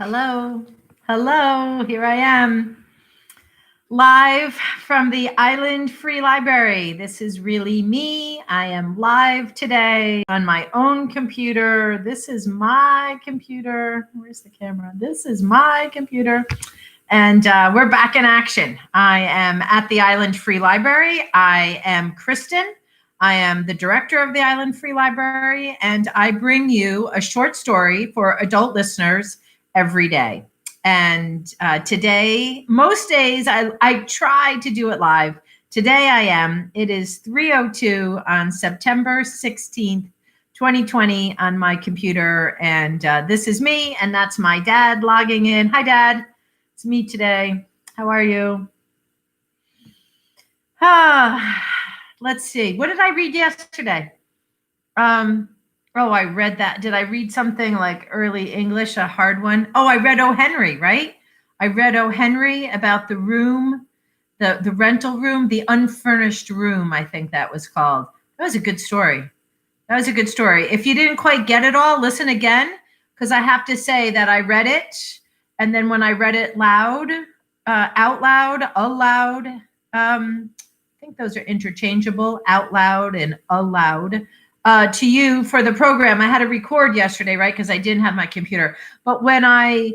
Hello. Hello. Here I am. Live from the Island Free Library. This is really me. I am live today on my own computer. This is my computer. Where's the camera? This is my computer. And we're back in action. I am at the Island Free Library. I am Kristen. I am the director of the Island Free Library, and I bring you a short story for adult listeners every day. And today, most days, I try to do it live. Today I am. It is 3:02 on September 16th, 2020 on my computer. And this is me, and that's my dad logging in. Hi, Dad. It's me today. How are you? Let's see. What did I read yesterday? I read that. Did I read something like early English, a hard one? Oh, I read O. Henry, right? I read O. Henry about the room, the rental room, the unfurnished room, I think that was called. That was a good story. If you didn't quite get it all, listen again, because I have to say that I read it. And then when I read it out loud, aloud, I think those are interchangeable, out loud and aloud. To you for the program. I had to record yesterday, right? Because I didn't have my computer. But when I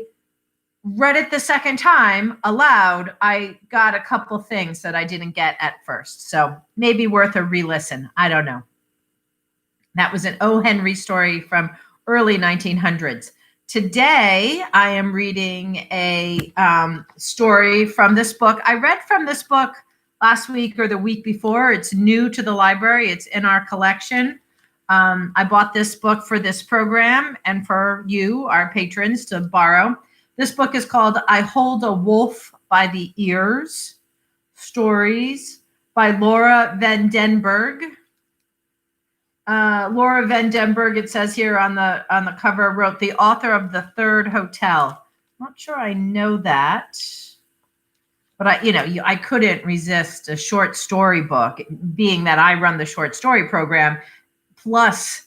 read it the second time aloud, I got a couple things that I didn't get at first. So maybe worth a re-listen. I don't know. That was an O. Henry story from early 1900s. Today, I am reading a story from this book. I read from this book last week or the week before. It's new to the library. It's in our collection. I bought this book for this program and for you, our patrons, to borrow. This book is called I Hold a Wolf by the Ears, Stories by Laura Van Den Berg. Laura Van Den Berg, it says here on the cover, wrote the author of The Third Hotel. Not sure I know that. But I couldn't resist a short story book, being that I run the short story program. Plus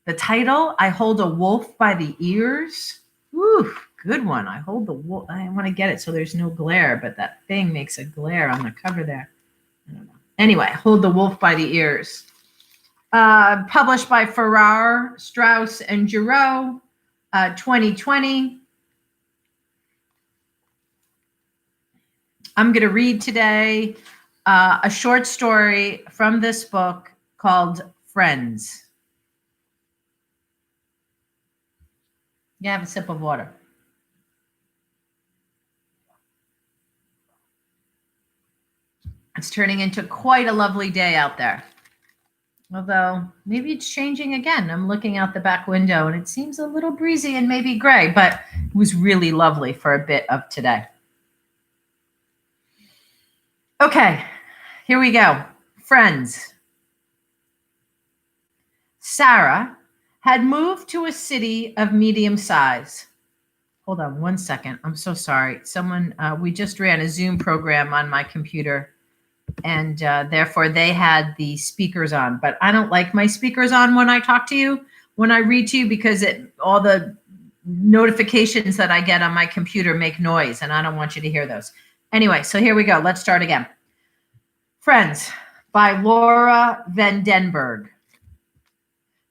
the title, I Hold a Wolf by the Ears. Ooh, good one. I hold the wolf. I want to get it so there's no glare, but that thing makes a glare on the cover there. I don't know. Anyway, Hold the Wolf by the Ears. Published by Farrar, Straus, and Giroux, 2020. I'm going to read today a short story from this book called Friends. You have a sip of water. It's turning into quite a lovely day out there. Although maybe it's changing again. I'm looking out the back window and it seems a little breezy and maybe gray, but it was really lovely for a bit of today. Okay, here we go. Friends. Sarah had moved to a city of medium size. Hold on one second. I'm so sorry. We just ran a Zoom program on my computer, and therefore they had the speakers on. But I don't like my speakers on when I talk to you, when I read to you, because all the notifications that I get on my computer make noise, and I don't want you to hear those. Anyway, so here we go. Let's start again. Friends by Laura Van Den Berg.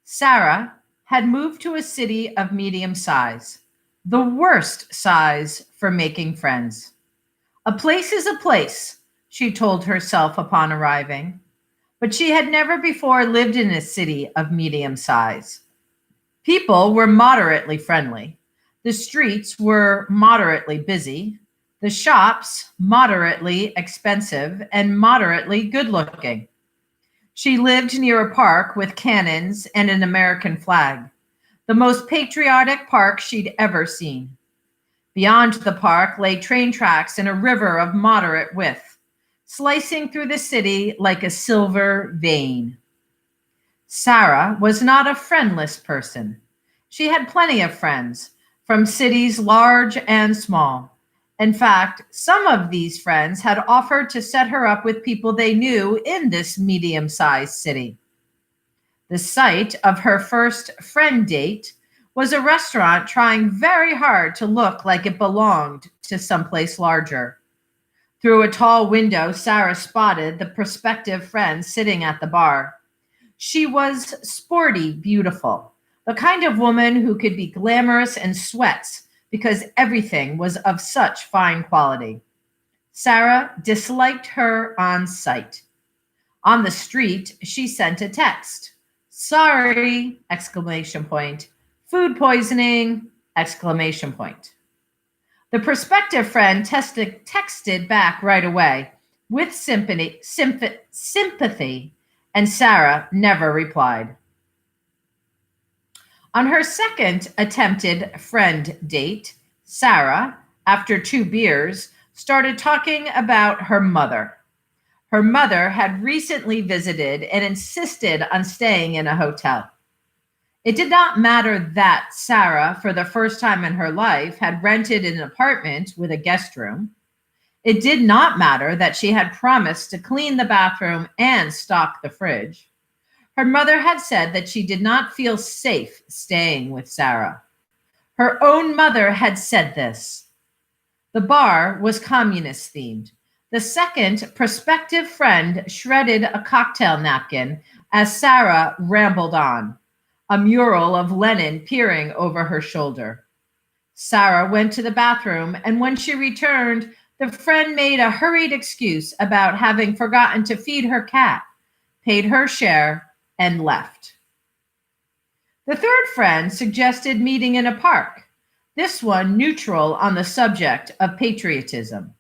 Sarah had moved to a city of medium size, the worst size for making friends. A place is a place, she told herself upon arriving, but she had never before lived in a city of medium size. People were moderately friendly. The streets were moderately busy. The shops moderately expensive and moderately good-looking. She lived near a park with cannons and an American flag, the most patriotic park she'd ever seen. Beyond the park lay train tracks and a river of moderate width, slicing through the city like a silver vein. Sarah was not a friendless person. She had plenty of friends, from cities large and small. In fact, some of these friends had offered to set her up with people they knew in this medium-sized city. The sight of her first friend date was a restaurant trying very hard to look like it belonged to someplace larger. Through a tall window, Sarah spotted the prospective friend sitting at the bar. She was sporty, beautiful, the kind of woman who could be glamorous in sweats because everything was of such fine quality. Sarah disliked her on sight. On the street, she sent a text. Sorry! Exclamation point. Food poisoning! Exclamation point. The prospective friend texted back right away with sympathy, and Sarah never replied. On her second attempted friend date, Sarah, after 2 beers, started talking about her mother. Her mother had recently visited and insisted on staying in a hotel. It did not matter that Sarah, for the first time in her life, had rented an apartment with a guest room. It did not matter that she had promised to clean the bathroom and stock the fridge. Her mother had said that she did not feel safe staying with Sarah. Her own mother had said this. The bar was communist themed. The second prospective friend shredded a cocktail napkin as Sarah rambled on, a mural of Lenin peering over her shoulder. Sarah went to the bathroom, and when she returned, the friend made a hurried excuse about having forgotten to feed her cat, paid her share, and left. The third friend suggested meeting in a park, this one neutral on the subject of patriotism.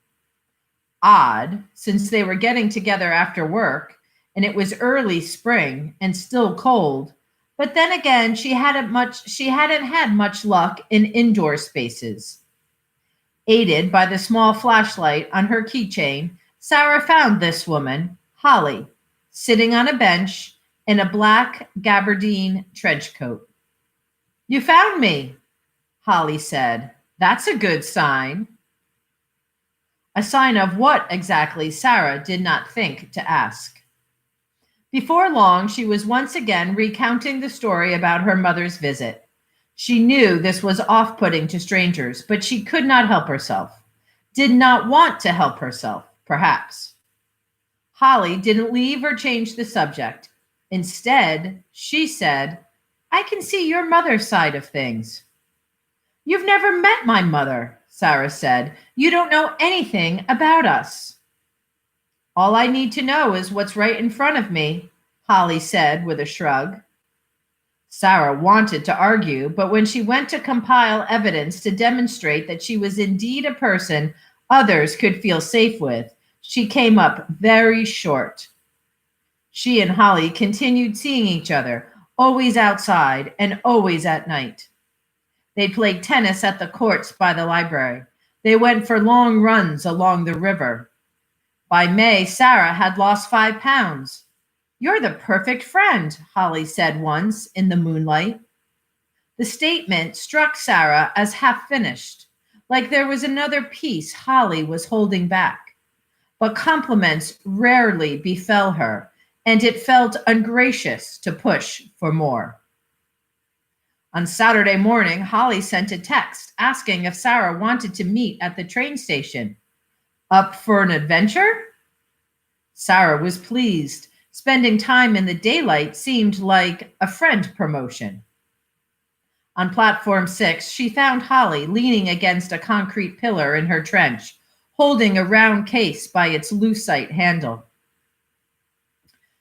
Odd, since they were getting together after work, and it was early spring and still cold, but then again, she hadn't had much luck in indoor spaces. Aided by the small flashlight on her keychain, Sarah found this woman, Holly, sitting on a bench in a black gabardine trench coat. You found me, Holly said. That's a good sign. A sign of what exactly, Sarah did not think to ask. Before long, she was once again recounting the story about her mother's visit. She knew this was off-putting to strangers, but she could not help herself. Did not want to help herself, perhaps. Holly didn't leave or change the subject. Instead, she said, I can see your mother's side of things. You've never met my mother, Sarah said. You don't know anything about us. All I need to know is what's right in front of me, Holly said with a shrug. Sarah wanted to argue, but when she went to compile evidence to demonstrate that she was indeed a person others could feel safe with, she came up very short. She and Holly continued seeing each other, always outside and always at night. They played tennis at the courts by the library. They went for long runs along the river. By May, Sarah had lost 5 pounds. You're the perfect friend, Holly said once in the moonlight. The statement struck Sarah as half finished, like there was another piece Holly was holding back. But compliments rarely befell her, and it felt ungracious to push for more. On Saturday morning, Holly sent a text asking if Sarah wanted to meet at the train station. Up for an adventure? Sarah was pleased. Spending time in the daylight seemed like a friend promotion. On platform 6, she found Holly leaning against a concrete pillar in her trench, holding a round case by its lucite handle.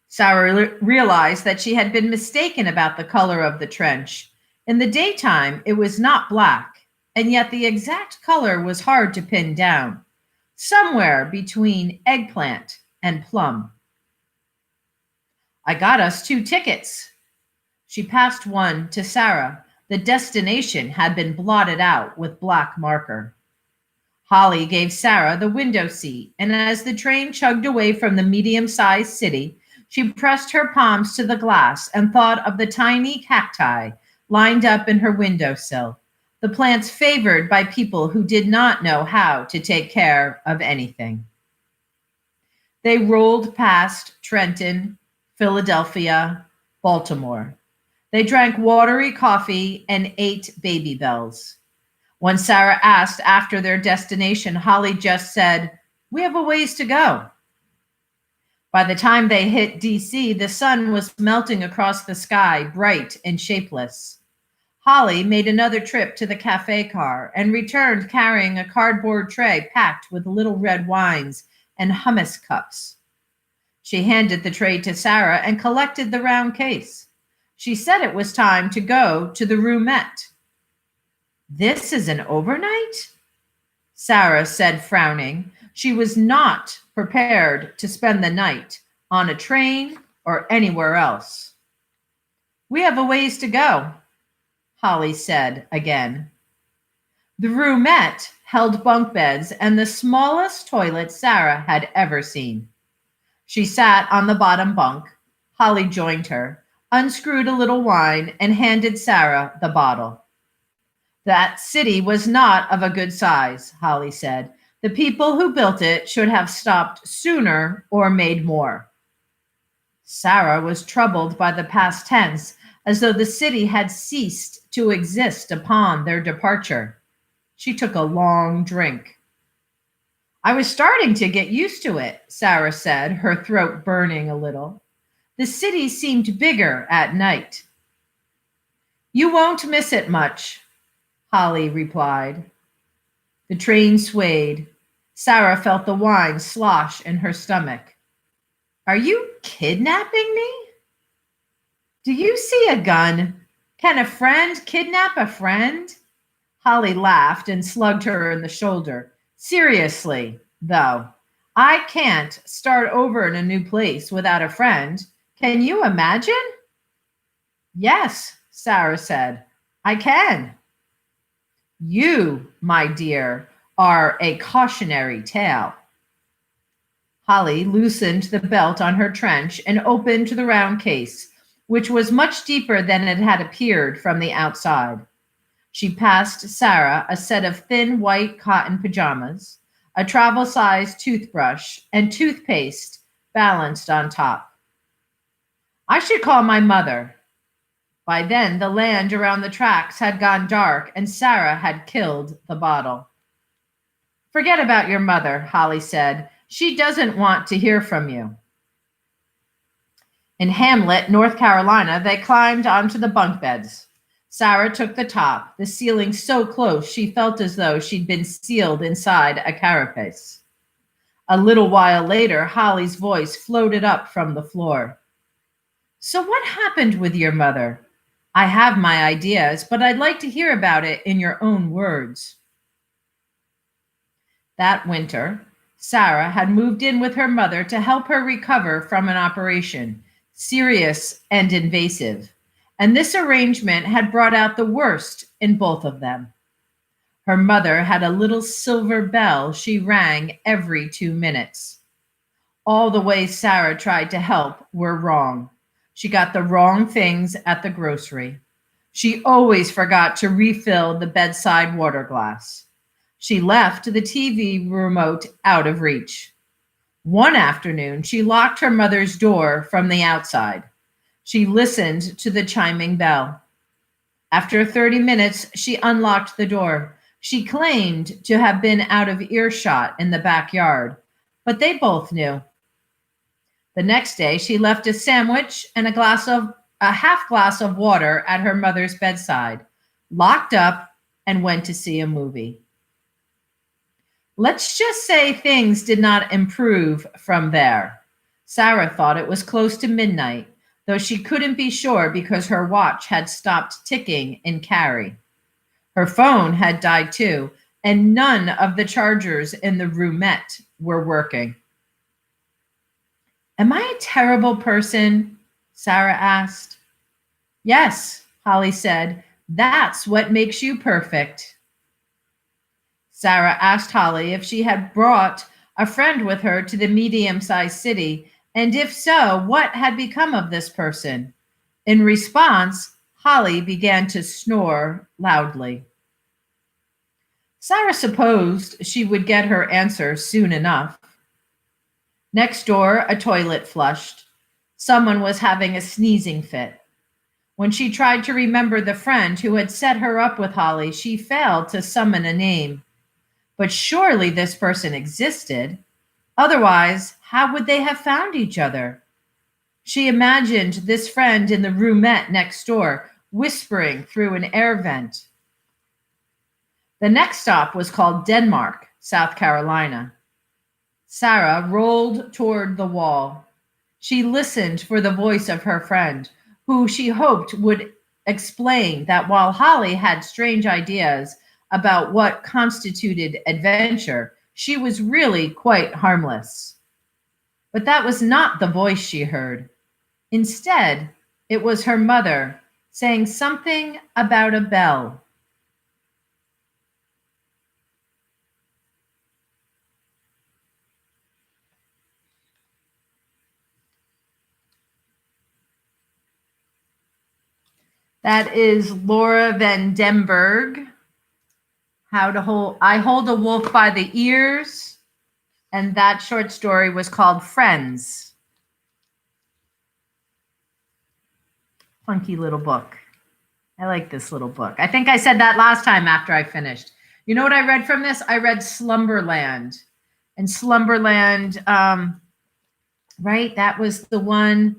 Sarah realized that she had been mistaken about the color of the trench. In the daytime, it was not black, and yet the exact color was hard to pin down, somewhere between eggplant and plum. I got us 2 tickets. She passed one to Sarah. The destination had been blotted out with black marker. Holly gave Sarah the window seat, and as the train chugged away from the medium-sized city, she pressed her palms to the glass and thought of the tiny cacti lined up in her windowsill, the plants favored by people who did not know how to take care of anything. They rolled past Trenton, Philadelphia, Baltimore. They drank watery coffee and ate baby bells. When Sarah asked after their destination, Holly just said, "We have a ways to go." By the time they hit DC, the sun was melting across the sky, bright and shapeless. Holly made another trip to the cafe car and returned carrying a cardboard tray packed with little red wines and hummus cups. She handed the tray to Sarah and collected the round case. She said it was time to go to the roomette. "This is an overnight?" Sarah said, frowning. She was not prepared to spend the night on a train or anywhere else. "We have a ways to go," Holly said again. The roomette held bunk beds and the smallest toilet Sarah had ever seen. She sat on the bottom bunk. Holly joined her, unscrewed a little wine, and handed Sarah the bottle. "That city was not of a good size," Holly said. "The people who built it should have stopped sooner or made more." Sarah was troubled by the past tense, as though the city had ceased to exist upon their departure. She took a long drink. "I was starting to get used to it," Sarah said, her throat burning a little. "The city seemed bigger at night." "You won't miss it much," Holly replied. The train swayed. Sarah felt the wine slosh in her stomach. "Are you kidnapping me? Do you see a gun? Can a friend kidnap a friend?" Holly laughed and slugged her in the shoulder. "Seriously, though, I can't start over in a new place without a friend. Can you imagine?" "Yes," Sarah said, "I can." "You, my dear, are a cautionary tale." Holly loosened the belt on her trench and opened the round case, which was much deeper than it had appeared from the outside. She passed Sarah a set of thin white cotton pajamas, a travel-sized toothbrush, and toothpaste balanced on top. "I should call my mother." By then, the land around the tracks had gone dark, and Sarah had killed the bottle. "Forget about your mother," Holly said. "She doesn't want to hear from you." In Hamlet, North Carolina, they climbed onto the bunk beds. Sarah took the top, the ceiling so close she felt as though she'd been sealed inside a carapace. A little while later, Holly's voice floated up from the floor. "So what happened with your mother? I have my ideas, but I'd like to hear about it in your own words." That winter, Sarah had moved in with her mother to help her recover from an operation, serious and invasive, and this arrangement had brought out the worst in both of them. Her mother had a little silver bell she rang every 2 minutes. All the ways Sarah tried to help were wrong. She got the wrong things at the grocery. She always forgot to refill the bedside water glass. She left the TV remote out of reach. One afternoon, she locked her mother's door from the outside. She listened to the chiming bell. After 30 minutes, she unlocked the door. She claimed to have been out of earshot in the backyard, but they both knew. The next day, she left a sandwich and a half glass of water at her mother's bedside, locked up, and went to see a movie. Let's just say things did not improve from there. Sarah thought it was close to midnight, though she couldn't be sure because her watch had stopped ticking in Cary. Her phone had died too, and none of the chargers in the roomette were working. "Am I a terrible person?" Sarah asked. "Yes," Holly said. "That's what makes you perfect." Sarah asked Holly if she had brought a friend with her to the medium-sized city, and if so, what had become of this person. In response, Holly began to snore loudly. Sarah supposed she would get her answer soon enough. Next door, a toilet flushed. Someone was having a sneezing fit. When she tried to remember the friend who had set her up with Holly, she failed to summon a name. But surely this person existed. Otherwise, how would they have found each other? She imagined this friend in the roomette next door, whispering through an air vent. The next stop was called Denmark, South Carolina. Sarah rolled toward the wall. She listened for the voice of her friend, who she hoped would explain that while Holly had strange ideas about what constituted adventure, she was really quite harmless. But that was not the voice she heard. Instead, it was her mother saying something about a bell. That is Laura Van Denberg. I Hold a Wolf by the Ears. And that short story was called Friends. Funky little book. I like this little book. I think I said that last time after I finished. You know what I read from this? I read Slumberland. And Slumberland, right? That was the one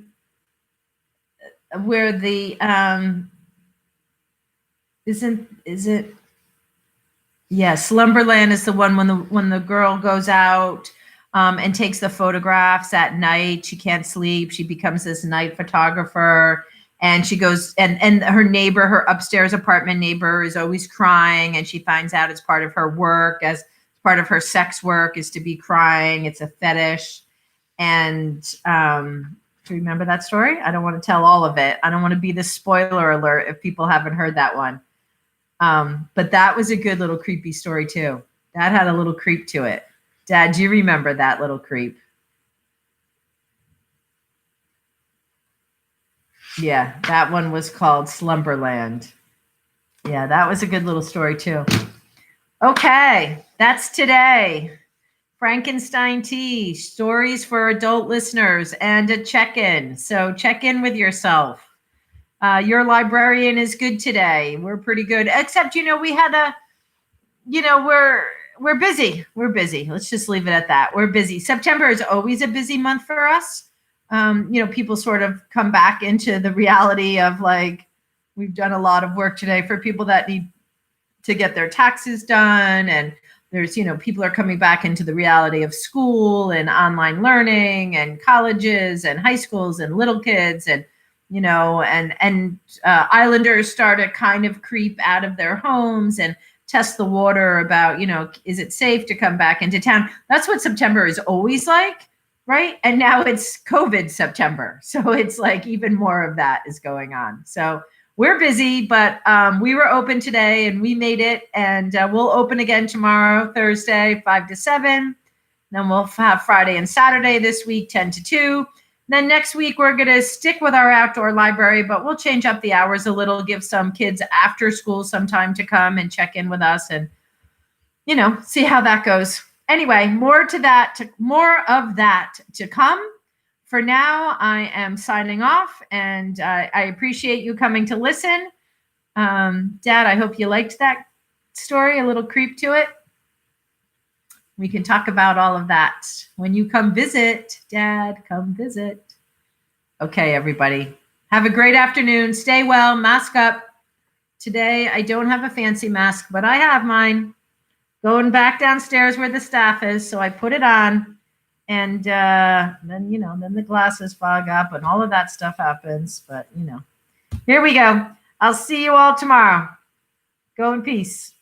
where the Slumberland is the one when the girl goes out and takes the photographs at night. She can't sleep. She becomes this night photographer, and she goes and her neighbor, her upstairs apartment neighbor, is always crying, and she finds out it's part of her work, as part of her sex work is to be crying. It's a fetish. And do you remember that story? I don't want to tell all of it. I don't want to be the spoiler alert if people haven't heard that one. But that was a good little creepy story too. That had a little creep to it. Dad, do you remember that little creep? Yeah, that one was called Slumberland. Yeah, that was a good little story too. Okay, that's today. Frankenstein Tea, stories for adult listeners, and a check-in. So check in with yourself. Your librarian is good today. We're pretty good, except, we had we're busy. We're busy. Let's just leave it at that. We're busy. September is always a busy month for us. People sort of come back into the reality of we've done a lot of work today for people that need to get their taxes done. And there's, people are coming back into the reality of school and online learning and colleges and high schools and little kids. And islanders start to kind of creep out of their homes and test the water about, is it safe to come back into town? That's what September is always like, right? And now it's COVID September. So it's even more of that is going on. So we're busy, but we were open today and we made it. And we'll open again tomorrow, Thursday, 5 to 7. Then we'll have Friday and Saturday this week, 10 to 2. Then next week, we're going to stick with our outdoor library, but we'll change up the hours a little, give some kids after school some time to come and check in with us and, see how that goes. Anyway, more of that to come. For now, I am signing off, and I appreciate you coming to listen. Dad, I hope you liked that story, a little creep to it. We can talk about all of that when you come visit. Dad, come visit. Okay, everybody. Have a great afternoon. Stay well. Mask up. Today, I don't have a fancy mask, but I have mine. Going back downstairs where the staff is, so I put it on. And then the glasses fog up and all of that stuff happens. But, here we go. I'll see you all tomorrow. Go in peace.